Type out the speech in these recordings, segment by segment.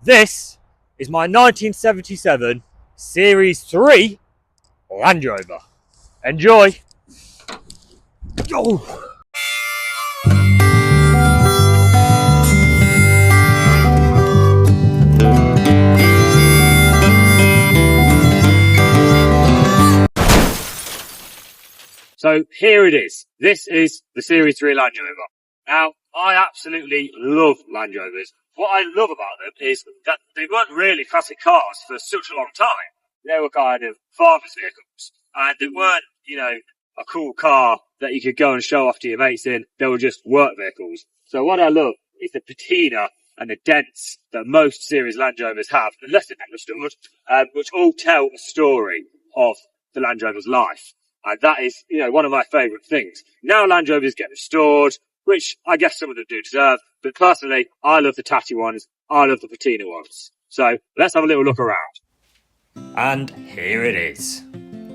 This is my 1977 Series 3 Landrover. Enjoy! Oh. So here it is. This is the Series 3 Land Rover. Now, I absolutely love Land Rovers. What I love about them is that they weren't really classic cars for such a long time. They were kind of farmers' vehicles. And they weren't, a cool car that you could go and show off to your mates in. They were just work vehicles. So what I love is the patina and the dents that most Series Land Rovers have, unless they're not restored, which all tell a story of the Land Rover's life. And that is, one of my favourite things. Now Land Rovers get restored, which I guess some of them do deserve, but personally, I love the tatty ones, I love the patina ones. So, let's have a little look around. And here it is.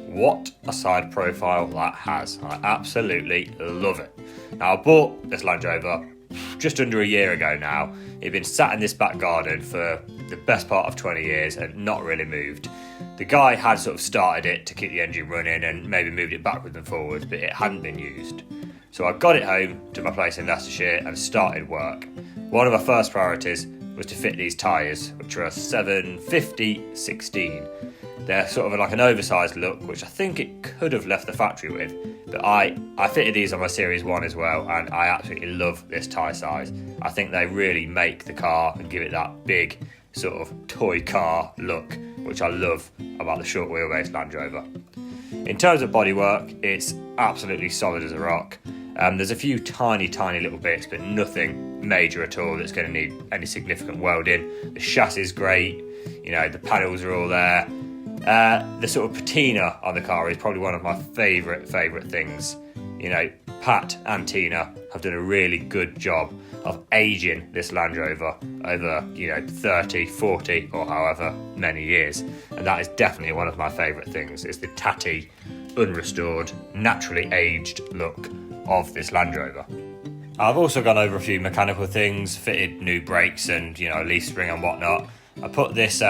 What a side profile that has. I absolutely love it. Now, I bought this Land Rover just under a year ago now. It'd been sat in this back garden for the best part of 20 years and not really moved. The guy had sort of started it to keep the engine running and maybe moved it backwards and forwards, but it hadn't been used. So I got it home to my place in Leicestershire and started work. One of my first priorities was to fit these tyres, which are a 750/16. They're sort of like an oversized look, which I think it could have left the factory with, but I fitted these on my Series 1 as well, and I absolutely love this tyre size. I think they really make the car and give it that big sort of toy car look, which I love about the short wheelbase Land Rover. In terms of bodywork, it's absolutely solid as a rock. There's a few tiny little bits, but nothing major at all that's going to need any significant welding. The chassis is great, the panels are all there. The sort of patina on the car is probably one of my favourite things. Pat and Tina have done a really good job of aging this Land Rover over, 30, 40 or however many years. And that is definitely one of my favourite things, is the tatty, unrestored, naturally aged look of this Land Rover. I've also gone over a few mechanical things, fitted new brakes and, leaf spring and whatnot. I put this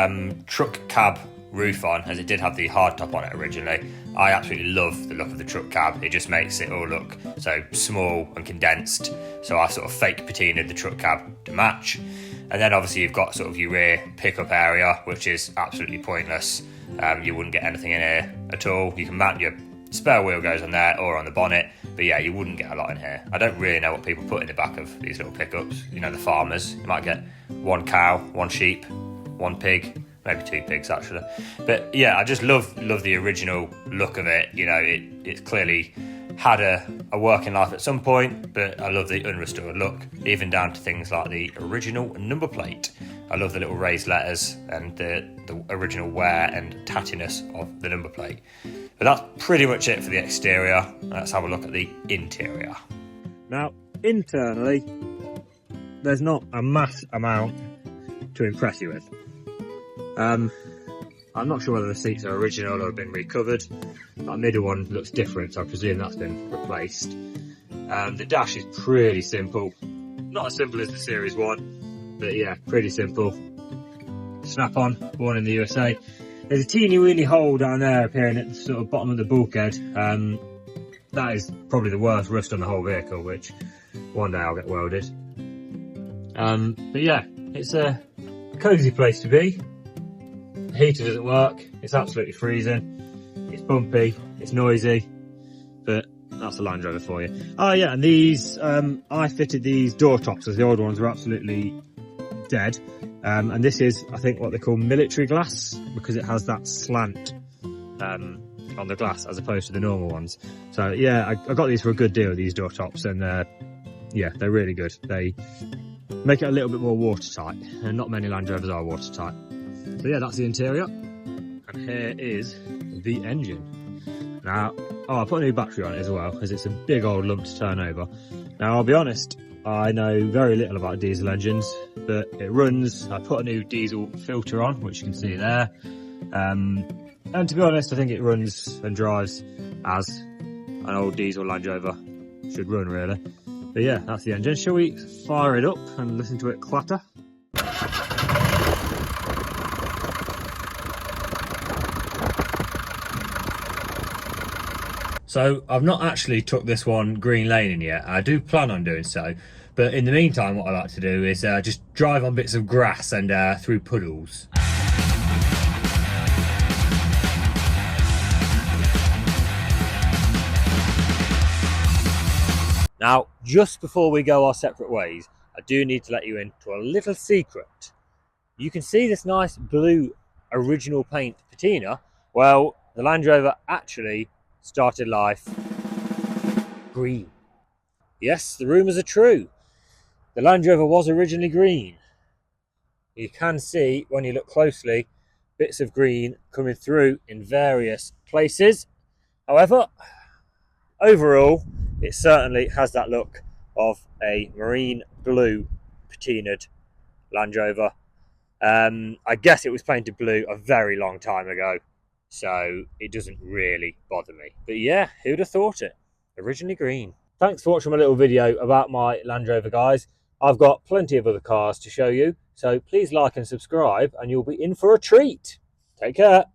truck cab roof on, as it did have the hardtop on it originally. I absolutely love the look of the truck cab. It just makes it all look so small and condensed. So I sort of fake patinaed the truck cab to match. And then obviously you've got sort of your rear pickup area, which is absolutely pointless. You wwouldn't get anything in here at all. You can mount your spare wheel goes on there or on the bonnet, but yeah, you wouldn't get a lot in here. I don't really know what people put in the back of these little pickups. The farmers, you might get one cow, one sheep, one pig, maybe two pigs actually. But yeah, I just love the original look of it. It's clearly had a working life at some point, but I love the unrestored look, even down to things like the original number plate. I love the little raised letters and the original wear and tattiness of the number plate. But that's pretty much it for the exterior. Let's have a look at the interior. Now, internally, there's not a mass amount to impress you with. I'm not sure whether the seats are original or have been recovered. That middle one looks different, so I presume that's been replaced. The dash is pretty simple. Not as simple as the Series 1, but yeah, pretty simple. Snap on, born in the USA. There's a teeny weeny hole down there appearing at the sort of bottom of the bulkhead. That is probably the worst rust on the whole vehicle, which one day I'll get welded. But yeah, it's a cosy place to be. The heater doesn't work, it's absolutely freezing, it's bumpy, it's noisy, but that's a Land Rover for you. Oh yeah, and these, I fitted these door tops as the old ones were absolutely dead. And this is, I think, what they call military glass, because it has that slant on the glass as opposed to the normal ones. So yeah, I got these for a good deal, these door tops, and yeah, they're really good. They make it a little bit more watertight, and not many Land Rovers are watertight. So yeah, that's the interior, and here is the engine. Now, I put a new battery on it as well, because it's a big old lump to turn over. Now, I'll be honest, I know very little about diesel engines, but it runs. I put a new diesel filter on, which you can see there. And to be honest, I think it runs and drives as an old diesel Land Rover should run, really. But yeah, that's the engine. Shall we fire it up and listen to it clatter? So I've not actually took this one green laning yet. I do plan on doing so, but in the meantime what I like to do is just drive on bits of grass and through puddles. Now, just before we go our separate ways, I do need to let you into a little secret. You can see this nice blue original paint patina. Well, the Land Rover actually started life green. Yes, the rumours are true. The Land Rover was originally green. You can see, when you look closely, bits of green coming through in various places. However, overall, it certainly has that look of a marine blue patinaed Land Rover. I guess it was painted blue a very long time ago, so it doesn't really bother me. But yeah, who'd have thought it? Originally green. Thanks for watching my little video about my Land Rover, guys. I've got plenty of other cars to show you, so please like and subscribe and you'll be in for a treat. Take care.